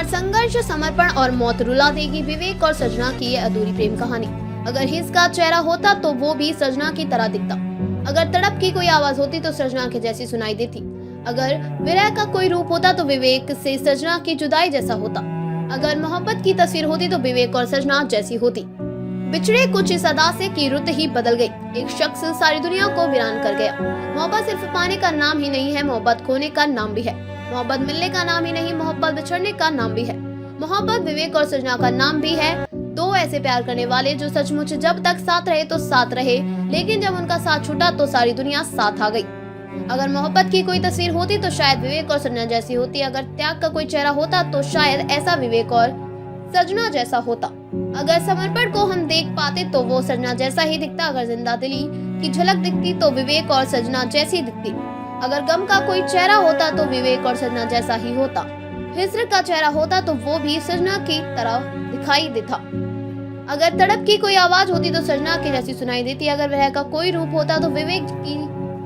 और संघर्ष, समर्पण और मौत रुला देगी विवेक और सजना की ये अधूरी प्रेम कहानी। अगर हिस का चेहरा होता तो वो भी सजना की तरह दिखता। अगर तड़प की कोई आवाज होती तो सजना के जैसी सुनाई देती। अगर विरह का कोई रूप होता तो विवेक से सजना की जुदाई जैसा होता। अगर मोहब्बत की तस्वीर होती तो विवेक और सजना जैसी होती। बिछड़े कुछ इस अदा से कि रुत ही बदल गई। एक शख्स सारी दुनिया को वीरान कर गया। मोहब्बत सिर्फ पाने का नाम ही नहीं है, मोहब्बत खोने का नाम भी है। मोहब्बत मिलने का नाम ही नहीं, मोहब्बत बिछड़ने का नाम भी है। मोहब्बत विवेक और सजना का नाम भी है। दो ऐसे प्यार करने वाले जो सचमुच जब तक साथ रहे तो साथ रहे, लेकिन जब उनका साथ छूटा तो सारी दुनिया साथ आ गई। अगर मोहब्बत की कोई तस्वीर होती तो शायद विवेक और सजना जैसी होती। अगर त्याग का कोई चेहरा होता तो शायद ऐसा विवेक और सजना जैसा होता। अगर समर्पण को हम देख पाते तो वो सजना जैसा ही दिखता। अगर जिंदा दिली की झलक दिखती तो विवेक और सजना जैसी दिखती। अगर गम का कोई चेहरा होता तो विवेक और सजना जैसा ही होता। हिस्र का चेहरा होता तो वो भी सजना की तरह दिखाई देता। अगर तड़प की कोई आवाज होती तो सजना की जैसी सुनाई देती। अगर विरह का कोई रूप होता तो विवेक की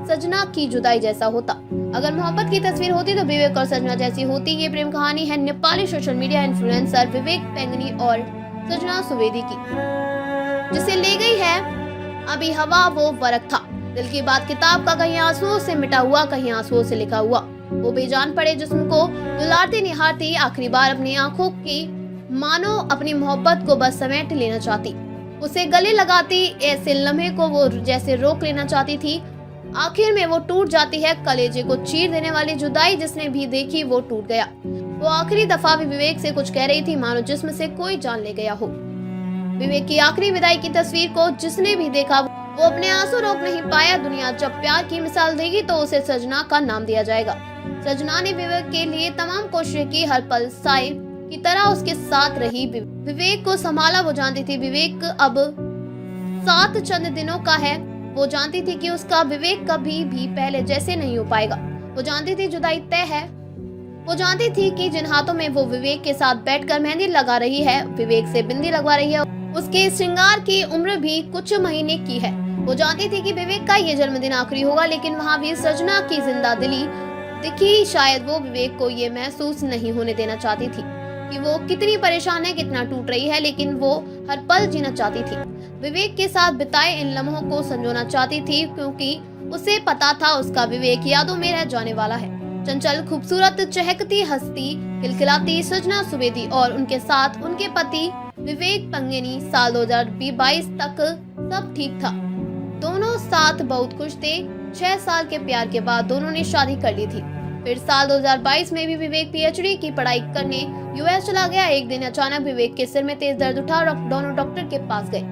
सजना की जुदाई जैसा होता। अगर मोहब्बत की तस्वीर होती तो विवेक और सजना जैसी होती। ये प्रेम कहानी है नेपाली सोशल मीडिया इन्फ्लुएंसर विवेक पेंगनी और सजना सुवेदी की, जिसे ले गई है अभी हवा वो वरक था। दिल की बात किताब का कहीं आंसुओं से मिटा हुआ, कहीं आंसुओं से लिखा हुआ। वो बेजान पड़े जिस्म को दुलारती निहारती, आखिरी बार अपनी आंखों की मानो अपनी मोहब्बत को बस समेट लेना चाहती। उसे गले लगाती ऐसे लम्हे को वो जैसे रोक लेना चाहती थी। आखिर में वो टूट जाती है। कलेजे को चीर देने वाली जुदाई जिसने भी देखी वो टूट गया। वो आखिरी दफा भी विवेक से कुछ कह रही थी, मानो जिस्म से कोई जान ले गया हो। विवेक की आखिरी विदाई की तस्वीर को जिसने भी देखा वो अपने आंसू रोक नहीं पाया। दुनिया जब प्यार की मिसाल देगी तो उसे सजना का नाम दिया जाएगा। सजना ने विवेक के लिए तमाम कोशिशें की, हर पल साए की तरह उसके साथ रही। विवेक को संभाला। वो जानती थी विवेक अब साथ चंद दिनों का है। वो जानती थी कि उसका विवेक कभी भी पहले जैसे नहीं हो पाएगा। वो जानती थी जुदाई तय है। वो जानती थी कि जिन हाथों में वो विवेक के साथ बैठकर मेहंदी लगा रही है, विवेक से बिंदी लगवा रही है, उसके श्रृंगार की उम्र भी कुछ महीने की है। वो जानती थी कि विवेक का ये जन्मदिन आखिरी होगा, लेकिन वहाँ भी सजना की जिंदा दिली दिखी। शायद वो विवेक को ये महसूस नहीं होने देना चाहती थी कि वो कितनी परेशान है, कितना टूट रही है, लेकिन वो हर पल जीना चाहती थी। विवेक के साथ बिताए इन लम्हों को संजोना चाहती थी, क्योंकि उसे पता था उसका विवेक यादों में रह जाने वाला है। चंचल, खूबसूरत, चहकती, हंसती, खिलखिलाती सजना सुवेदी और उनके साथ उनके पति विवेक पेंगनी। साल 2022 तक सब ठीक था। दोनों साथ बहुत खुश थे। 6 साल के प्यार के बाद दोनों ने शादी कर ली थी। फिर साल 2022 में भी विवेक पीएचडी की पढ़ाई करने यूएस चला गया। एक दिन अचानक विवेक के सिर में तेज दर्द उठा और दोनों डॉक्टर के पास गए।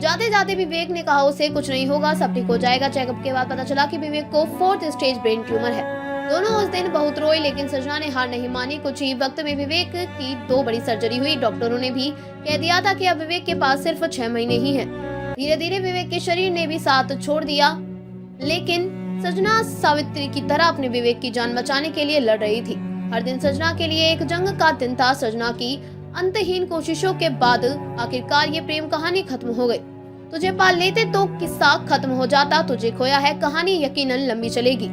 जाते जाते विवेक ने कहा उसे कुछ नहीं होगा, सब ठीक हो जाएगा। चेकअप के बाद पता चला कि विवेक को 4th स्टेज ब्रेन ट्यूमर है। दोनों उस दिन बहुत रोए, लेकिन सजना ने हार नहीं मानी। कुछ ही वक्त में विवेक की 2 बड़ी सर्जरी हुई। डॉक्टरों ने भी कह दिया था कि अब विवेक के पास सिर्फ 6 महीने ही हैं। धीरे धीरे विवेक के शरीर ने भी साथ छोड़ दिया, लेकिन सजना सावित्री की तरह अपने विवेक की जान बचाने के लिए लड़ रही थी। हर दिन सजना के लिए एक जंग का दिन था। सजना की अंतहीन कोशिशों के बाद आखिरकार ये प्रेम कहानी खत्म हो गई। तुझे पाल लेते तो किस्सा खत्म हो जाता, तुझे खोया है कहानी यकीनन लंबी चलेगी।